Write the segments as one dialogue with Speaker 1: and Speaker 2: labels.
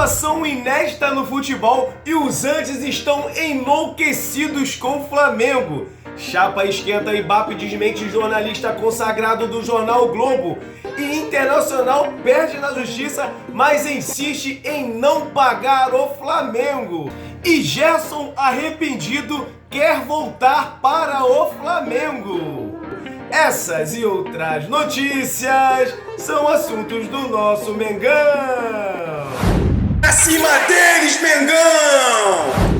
Speaker 1: Informação inédita no futebol e os antes estão enlouquecidos com o Flamengo. Chapa esquenta e Mbappé desmente jornalista consagrado do jornal o Globo. E Internacional perde na justiça, mas insiste em não pagar o Flamengo. E Gerson, arrependido, quer voltar para o Flamengo. Essas e outras notícias são assuntos do nosso Mengão.
Speaker 2: Acima deles, Mengão!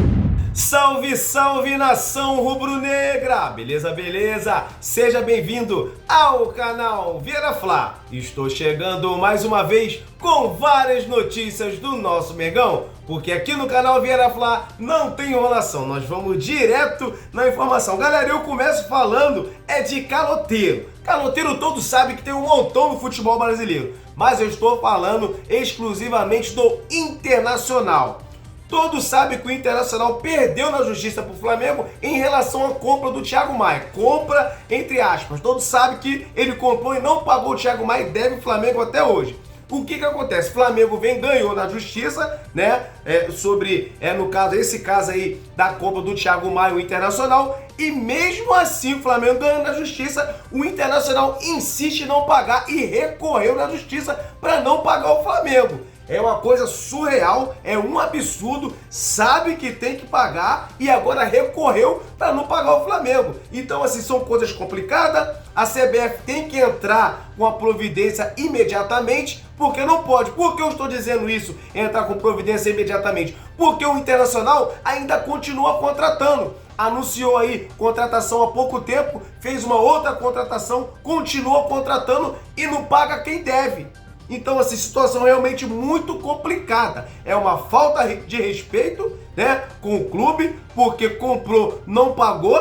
Speaker 1: Salve, salve, nação rubro-negra! Beleza, beleza? Seja bem-vindo ao canal Vieira Fla. Estou chegando mais uma vez com várias notícias do nosso Mengão, porque aqui no canal Vieira Fla não tem enrolação, nós vamos direto na informação. Galera, eu começo falando de caloteiro. Caloteiro todos sabem que tem um montão no futebol brasileiro, mas eu estou falando exclusivamente do Internacional. Todos sabem que o Internacional perdeu na justiça para o Flamengo em relação à compra do Thiago Maia. Compra, entre aspas. Todos sabem que ele comprou e não pagou o Thiago Maia e deve o Flamengo até hoje. O que acontece? O Flamengo ganhou na justiça, né? No caso, esse caso aí da compra do Thiago Maia, o Internacional. E mesmo assim, o Flamengo ganhando na justiça, o Internacional insiste em não pagar e recorreu na justiça para não pagar o Flamengo. É uma coisa surreal, é um absurdo, sabe que tem que pagar e agora recorreu para não pagar o Flamengo. Então, assim, são coisas complicadas, a CBF tem que entrar com a providência imediatamente, porque não pode. Por que eu estou dizendo isso, entrar com providência imediatamente? Porque o Internacional ainda continua contratando. Anunciou aí contratação há pouco tempo, fez uma outra contratação, continua contratando e não paga quem deve. Então, assim, situação realmente muito complicada. É uma falta de respeito, né, com o clube, porque comprou, não pagou.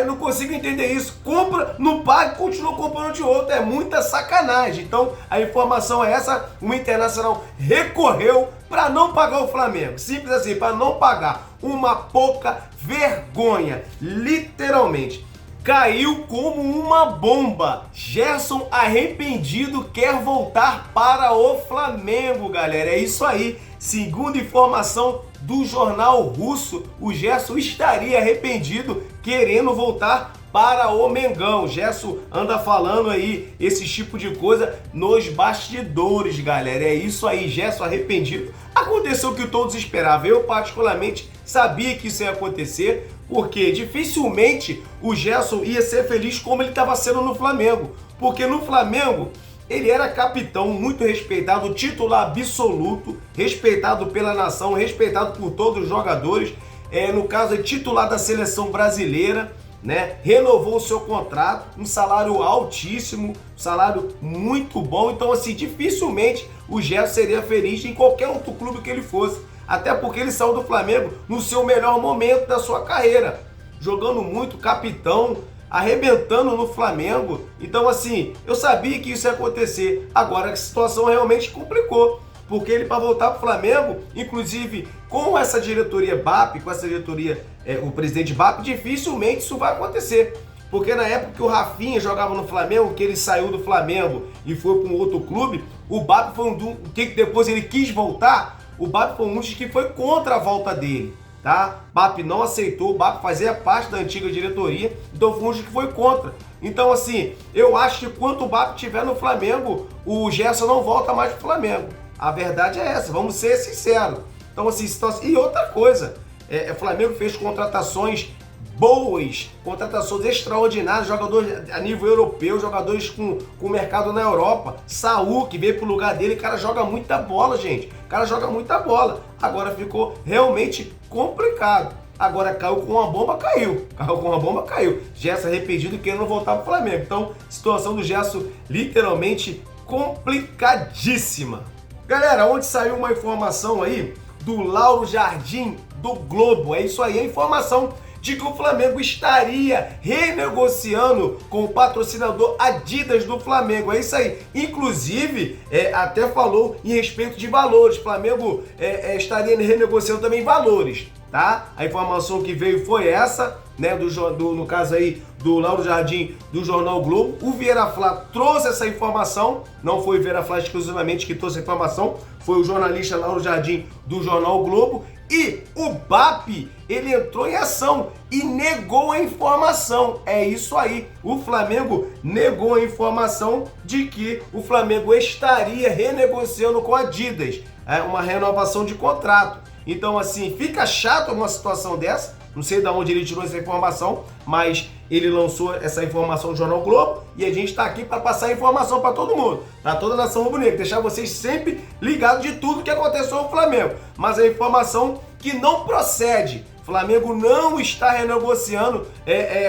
Speaker 1: Não consigo entender isso. Compra, não paga, continua comprando de outro. É muita sacanagem. Então, a informação é essa. O Internacional recorreu para não pagar o Flamengo. Simples assim, para não pagar. Uma pouca vergonha, literalmente. Caiu como uma bomba. Gerson, arrependido, quer voltar para o Flamengo, galera. É isso aí. Segundo informação do jornal russo, o Gerson estaria arrependido, querendo voltar para o Mengão. Gerson anda falando aí esse tipo de coisa nos bastidores, galera. É isso aí, Gerson arrependido. Aconteceu o que todos esperavam. Eu, particularmente, sabia que isso ia acontecer, porque dificilmente o Gerson ia ser feliz como ele estava sendo no Flamengo. Porque no Flamengo ele era capitão, muito respeitado, titular absoluto, respeitado pela nação, respeitado por todos os jogadores. No caso, é titular da seleção brasileira, né? Renovou o seu contrato, um salário altíssimo, um salário muito bom. Então, assim, dificilmente o Gerson seria feliz em qualquer outro clube que ele fosse. Até porque ele saiu do Flamengo no seu melhor momento da sua carreira, jogando muito, capitão, arrebentando no Flamengo. Então, assim, eu sabia que isso ia acontecer. Agora a situação realmente complicou, porque ele, para voltar para o Flamengo, inclusive com essa diretoria Mbappé, com essa diretoria, o presidente Mbappé, dificilmente isso vai acontecer. Porque na época que o Rafinha jogava no Flamengo, que ele saiu do Flamengo e foi para um outro clube, o Mbappé foi que depois ele quis voltar. O Mbappé foi um dos que foi contra a volta dele, tá? O Mbappé não aceitou, o Mbappé fazia parte da antiga diretoria, então foi um dos que foi contra. Então, assim, eu acho que quando o Mbappé estiver no Flamengo, o Gerson não volta mais pro Flamengo. A verdade é essa, vamos ser sinceros. Então, assim, e outra coisa, o Flamengo fez contratações boas, contratações extraordinárias, jogadores a nível europeu, jogadores com mercado na Europa. Saúl, que veio pro lugar dele, o cara joga muita bola, gente. O cara joga muita bola. Agora ficou realmente complicado. Agora caiu com uma bomba, caiu. Caiu com uma bomba, caiu. Gerson arrependido querendo voltar pro Flamengo. Então, situação do Gerson literalmente complicadíssima. Galera, onde saiu uma informação aí do Lauro Jardim do Globo. É isso aí, a informação de que o Flamengo estaria renegociando com o patrocinador Adidas do Flamengo. É isso aí. Inclusive, até falou em respeito de valores. O Flamengo estaria renegociando também valores, tá? A informação que veio foi essa, né? No caso aí do Lauro Jardim, do Jornal o Globo. O Vieira Fla trouxe essa informação, não foi o Vieira Fla exclusivamente que trouxe a informação, foi o jornalista Lauro Jardim, do Jornal o Globo. E o BAP, ele entrou em ação e negou a informação. É isso aí, o Flamengo negou a informação de que o Flamengo estaria renegociando com a Adidas, uma renovação de contrato. Então, assim, fica chato uma situação dessa. Não sei de onde ele tirou essa informação, mas ele lançou essa informação no Jornal Globo e a gente está aqui para passar a informação para todo mundo, para toda a nação rubro-negra, deixar vocês sempre ligados de tudo que aconteceu no Flamengo. Mas a informação que não procede. O Flamengo não está renegociando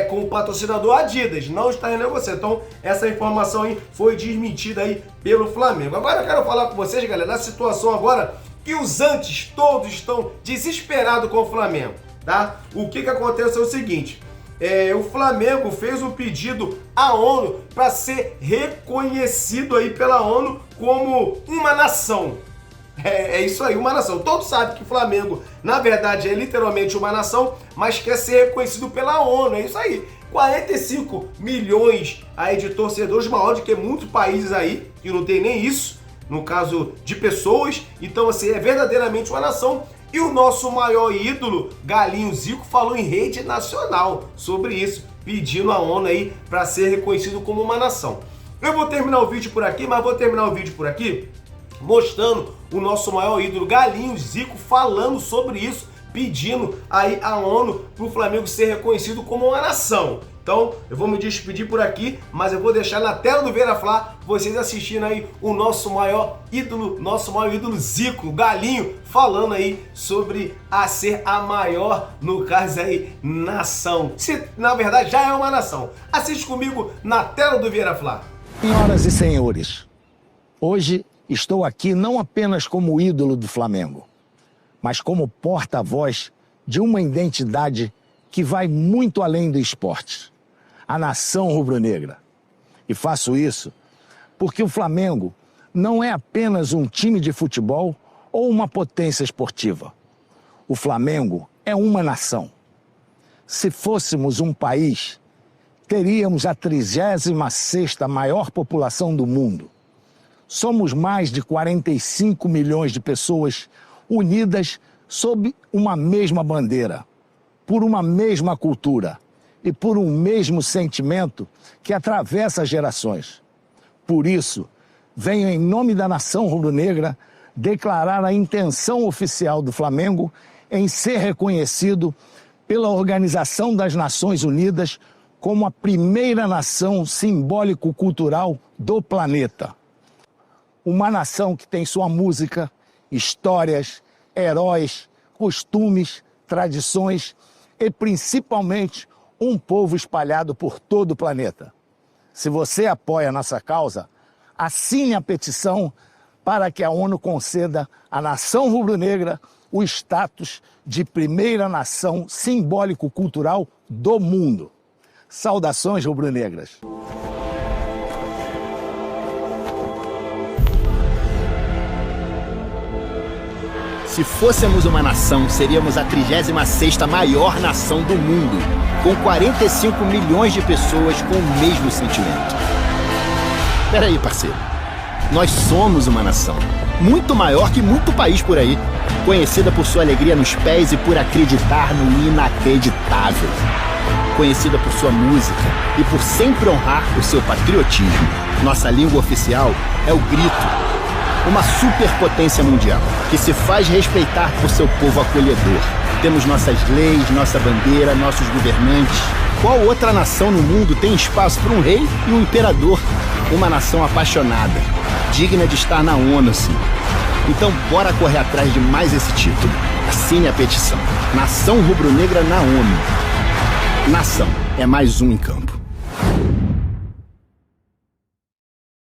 Speaker 1: com o patrocinador Adidas, não está renegociando. Então, essa informação aí foi desmentida aí pelo Flamengo. Agora eu quero falar com vocês, galera, da situação agora que os antes todos estão desesperados com o Flamengo, tá? O que aconteceu é o seguinte, o Flamengo fez um pedido à ONU para ser reconhecido aí pela ONU como uma nação. É isso aí, uma nação. Todos sabem que o Flamengo, na verdade, é literalmente uma nação, mas quer ser reconhecido pela ONU, é isso aí. 45 milhões aí de torcedores, maior do que muitos países aí, que não tem nem isso, no caso de pessoas. Então, assim, é verdadeiramente uma nação. E o nosso maior ídolo, Galinho Zico, falou em rede nacional sobre isso, pedindo à ONU aí para ser reconhecido como uma nação. Eu vou terminar o vídeo por aqui, mas vou terminar o vídeo por aqui mostrando o nosso maior ídolo, Galinho Zico, falando sobre isso, pedindo aí à ONU para o Flamengo ser reconhecido como uma nação. Então, eu vou me despedir por aqui, mas eu vou deixar na tela do Vieira Fla vocês assistindo aí o nosso maior ídolo Zico, o Galinho, falando aí sobre a ser a maior, no caso aí, nação. Se na verdade já é uma nação. Assiste comigo na tela do Vieira Fla.
Speaker 3: Senhoras e senhores, hoje estou aqui não apenas como ídolo do Flamengo, mas como porta-voz de uma identidade que vai muito além do esporte, a nação rubro-negra. E faço isso porque o Flamengo não é apenas um time de futebol ou uma potência esportiva. O Flamengo é uma nação. Se fôssemos um país, teríamos a 36ª maior população do mundo. Somos mais de 45 milhões de pessoas unidas sob uma mesma bandeira, por uma mesma cultura e por um mesmo sentimento que atravessa gerações. Por isso, venho em nome da nação rubro-negra declarar a intenção oficial do Flamengo em ser reconhecido pela Organização das Nações Unidas como a primeira nação simbólico-cultural do planeta. Uma nação que tem sua música, histórias, heróis, costumes, tradições e principalmente um povo espalhado por todo o planeta. Se você apoia a nossa causa, assine a petição para que a ONU conceda à nação rubro-negra o status de primeira nação simbólico-cultural do mundo. Saudações rubro-negras.
Speaker 4: Se fôssemos uma nação, seríamos a 36ª maior nação do mundo, com 45 milhões de pessoas com o mesmo sentimento. Peraí, parceiro. Nós somos uma nação, muito maior que muito país por aí, conhecida por sua alegria nos pés e por acreditar no inacreditável. Conhecida por sua música e por sempre honrar o seu patriotismo. Nossa língua oficial é o grito. Uma superpotência mundial, que se faz respeitar por seu povo acolhedor. Temos nossas leis, nossa bandeira, nossos governantes. Qual outra nação no mundo tem espaço para um rei e um imperador? Uma nação apaixonada, digna de estar na ONU, sim. Então bora correr atrás de mais esse título. Assine a petição. Nação Rubro-Negra na ONU. Nação é mais um em campo.